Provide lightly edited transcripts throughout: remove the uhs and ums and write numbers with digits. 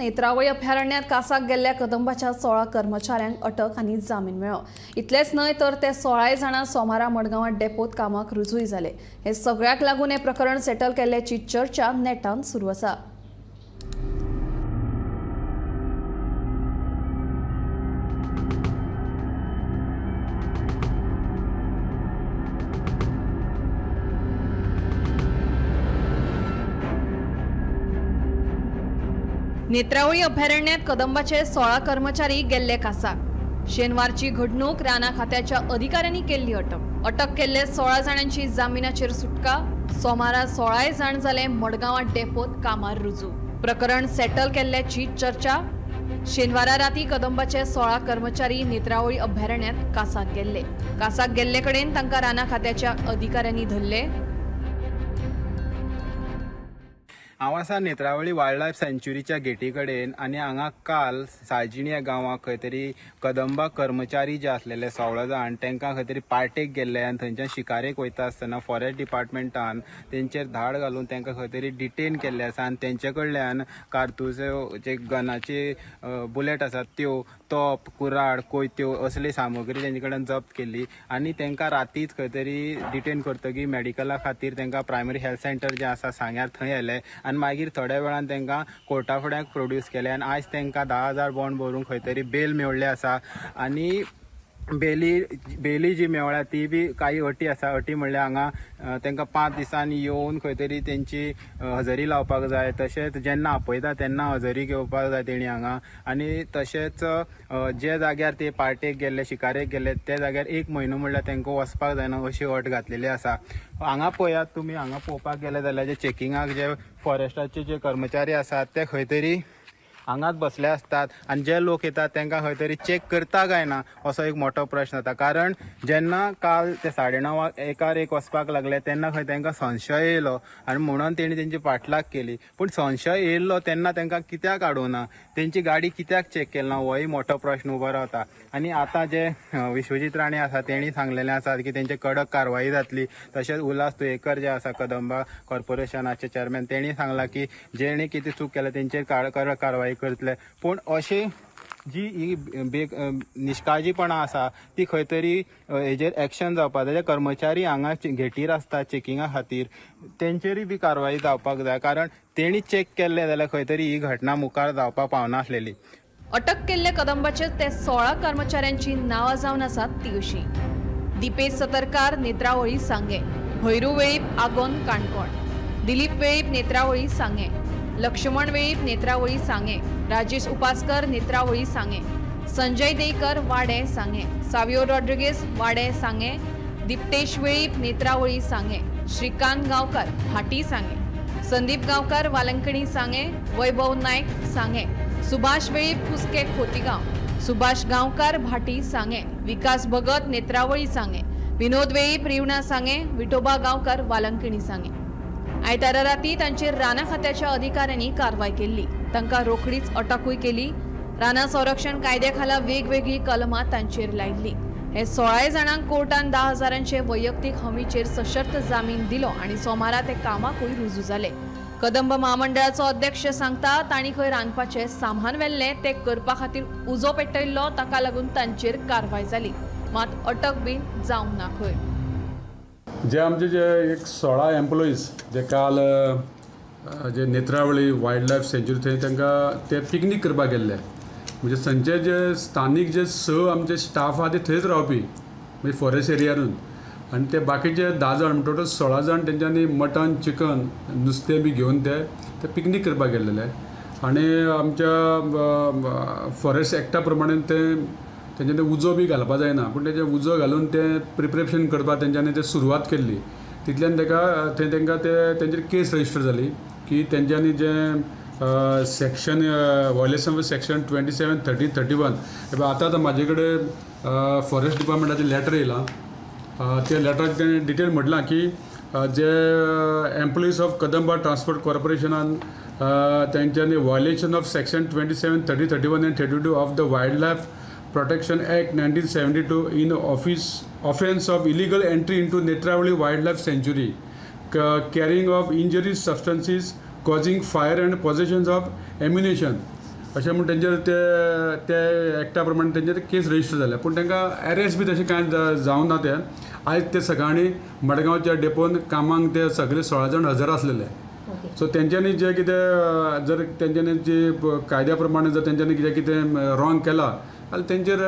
नेत्रावळी अभयारण्यात कासाक गेल्ल्या कदंबाच्या 16 कर्मचाऱ्यांक अटक आनी जामीन मेळ्ळो। इतलेच न्हय तर ते 16 जाणां सोमारा मडगांवां डेपोत कामाक रुजूय जाले। हे सगळ्याक लागून हे प्रकरण सेटल केल्ल्याची चर्चा नेटान सुरू आसा। नेत्रावळी अभयारण्यात कदंबाचे 16 कर्मचारी गेल्ले कासाक। शेनवारची घडणूक राना खात्याच्या अधिकाऱ्यांनी केल्ली अटक केल्ले 16 जाणांची जामिनाचेर सुटका। सोमारा 16 जाण जाले मडगांवां डेपोत कामार रुजू। प्रकरण सेटल केल्ल्याची चर्चा। शेनवारा राती कदंबाचे 16 कर्मचारी नेत्रावळी अभयारण्यात कासाक गेल्ले कडेन तांकां राना खात्याच्या अधिकाऱ्यांनी धरले। हांव आसा नेत्रावळी वायल्ड लायफ सँच्युरीच्या गेटी कडेन आनी हांगा काल साळजिणी ह्या गांवांत खंय तरी कदंबा कर्मचारी जे आसलेले 16 जाण तांकां खंय तरी पार्टेक गेल्ले आनी थंयच्यान शिकारेक वयता आसतना फॉरेस्ट डिपार्टमेंटान तेंचेर धाड घालून तांकां खंय तरी डिटेन केल्ले आसा आनी तेंचे कडल्यान कारतुज्यो जे गनाचे बुलेट आसात त्यो, तोप, कुराड, कोयत्यो असली सामुग्री तेंचे कडेन जप्त केल्ली आनी तांकां रातीच खंय तरी डिटेन करतकीर मेडिकला खातीर तांकां प्रायमरी हेल्थ सेंटर जे आसा सांग्यार थंय येले आनी मागीर थोड्या वेळान तांकां कोर्टा फुड्यान प्रोड्यूस केले आनी आयज तांकां 10,000 बॉन्ड भरून खंय तरी बेल मेवल्ले आसा आनी बेली जी मेवळ्या ती बी काही अटी आसा। अटी म्हणल्यार हांगा तांकां 5 दिसांनी येवन खंय तरी तेंची हजेरी लावपाक जाय, तशेंच जेन्ना आपयता तेन्ना हजेरी घेवपाक जाय तेणी हांगा आनी तशेंच जे जाग्यार ते पार्टेक गेल्ले शिकारेक गेल्ले त्या जाग्यार 1 म्हयनो म्हणल्यार तांकां वचपाक जायना अशी अट घातलेली आसा। हांगा पळयात तुमी, हांगा पळोवपाक गेले जाल्यार जे चेकिंगाक जे फॉरेस्टाचे जे कर्मचारी आसात ते खंय तरी हांगाच बसले असतात आनी जे लोक येतात तांकां खंय तरी चेक करता काय ना असो एक मोठो प्रश्न जाता। कारण जेन्ना काल ते 9:30 एकार वचपाक लागले तेन्ना खंय तांकां संशय येयलो आनी म्हणून तेणी तेंची फाटलाग केली। पूण संशय येयल्लो तेन्ना तांकां कित्याक हाडूना, तेंची गाडी कित्याक चेक केली ना होय मोठो प्रश्न उबो रावता। आनी आतां जे विश्वजीत राणे आसा तेणी सांगलेलें आसा की तेंचे कडक कारवाई जातली। तशेंच उल्हास तुयेकर जे आसा कदंबा कॉर्पोरेशनाचे चेअरमॅन तेणी सांगला की जेणे कितें चूक केल्या तेंचेर कडक कारवाई करतले। पूण अशी जी निश्काळजीपणां आसा ती खंय तरी हेजेर एक्शन जावपाक जाय। जे कर्मचारी हांगा घेटीर आसता चेकिंगा खातीर तेंचेरूय बी कारवाई जावपाक जाय, कारण तेणी चेक केल्ले जाल्यार खंय तरी ही घटना मुखार जावपाक पावनासलेली। अटक केल्ले कदंबाचे ते 16 कर्मचाऱ्यांची नांवां जावन आसात ती अशी: दिपेश सतरकार नेत्रावळी सांगे, भैरू वेळीप आगोंद काणकोण, दिलीप वेळीप नेत्रावळी सांगे, लक्ष्मण वेळीप नेत्रावळी सांगे, राजेश उपासकर नेत्रावळी सांगे, संजय देयकर वाडे सांगे, सावियो रॉड्रिगेज वाडे सांगे, दिप्तेश वेळीप नेत्रावळी सांगे, श्रीकांत गांवकर भाटी सांगे, संदीप गांवकर वालंकणी सांगे, वैभव नायक सांगे, सुभाष वेळीप कुस्के खोतीगांव, सुभाष गांवकर भाटी सांगे, विकास भगत नेत्रावळी सांगे, विनोद वेळीप रिवणा सांगे, विठोबा गांवकर वालंकणी सांगे। आयतारा राती तांचेर राना खात्याच्या अधिकाऱ्यांनी कारवाय केल्ली, तांकां रोखडीच अटकूय केली। राना संरक्षण कायद्या खाला वेगवेगळी कलमां तांचेर लायिल्ली। हे 16 जाणांक कोर्टान 10,000चे वैयक्तीक हमीचेर सशर्त जामीन दिलो आनी सोमारा ते कामाकूय रुजू जाले। कदंब महामंडळाचो अध्यक्ष सांगता तांणी खंय रांदपाचें सामान व्हेल्लें ते करपा खातीर उजो पेटयल्लो, ताका लागून तांचेर कारवाय जाली, मात अटक बीन जावंक ना खंय। जे आमचे जे एक 16 एम्प्लॉईज जे काल जे नेत्रावळी वायल्ड लायफ सँच्युरी थंय तांकां ते पिकनीक करपाक गेल्ले। म्हणजे थंयचे जे स्थानीक जे 6 आमचे स्टाफ आहा ते थंयच रावपी म्हणजे फॉरेस्ट एरियानूच, आनी ते बाकीचे 10 जाण टोटल 16 जाण तेंच्यांनी मटन चिकन नुस्तें बी घेवन ते पिकनीक करपाक गेल्लेले। आनी आमच्या फॉरेस्ट एक्टा प्रमाणे तेंच्यांनी उजो बी घालपा जायना, पूण तेजे उजो घालून ते प्रिपरेशन करपाक तेंच्यांनी ते सुरवात केल्ली। तितल्यान थंय तांकां तेंचेर केस रजिस्टर जाली की तेंच्यांनी जे सेक्शन वायलेशन ऑफ सेक्शन 27, 30, 31 आतां म्हाजे कडेन फॉरेस्ट डिपार्टमेंटाचें लेटर येयलां। त्या लेटराक तेणें डिटेल म्हटलां की जे एम्प्लॉईज ऑफ कदंबा ट्रान्सपोर्ट कॉर्पोरेशनान तेंच्यांनी violation of section 27, 30, 31 and 32 of the wild life Protection Act 1972 in offense of illegal entry into Netravali Wildlife Sanctuary, carrying of injurious substances, causing fire and possession of ammunition, अशें म्हूण तेंचेर ते एक्टा प्रमाणे तेंचेर केस register जाल्या, पूण तांकां अरेस्ट बी तशें कांय जावं ना. ते आयज ते सकाळीं मडगांवच्या डेपोन कामांक ते सगळे 16 जाण हजर आसलेले. सो तेंच्यांनी जे कितें जर तेंच्यांनी जी कायद्या प्रमाणे जर तेंच्यांनी कितें कितें रॉंग केला जाल्यार तेंचेर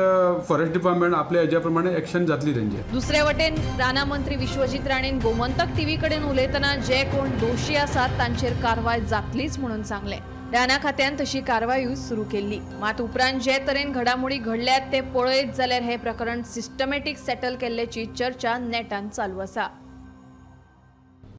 फॉरेस्ट डिपार्टमेंट आपल्या हेज्या प्रमाणे एक्शन जातली तेंचेर. दुसरे वटेन राना मंत्री विश्वजीत राणेन गोमंतक टीव्ही कडेन उलयतना जे कोण दोशी आसात तांचेर कारवाय जातलीच म्हणून सांगले. राना खात्यान तशी कारवायूय सुरू केल्ली. मात उपरांत जे तरेन घडामोडी घडल्यात ते पळयत जाल्यार हे प्रकरण सिस्टमॅटीक सेटल केल्ल्याची चर्चा नेटान चालू आसा.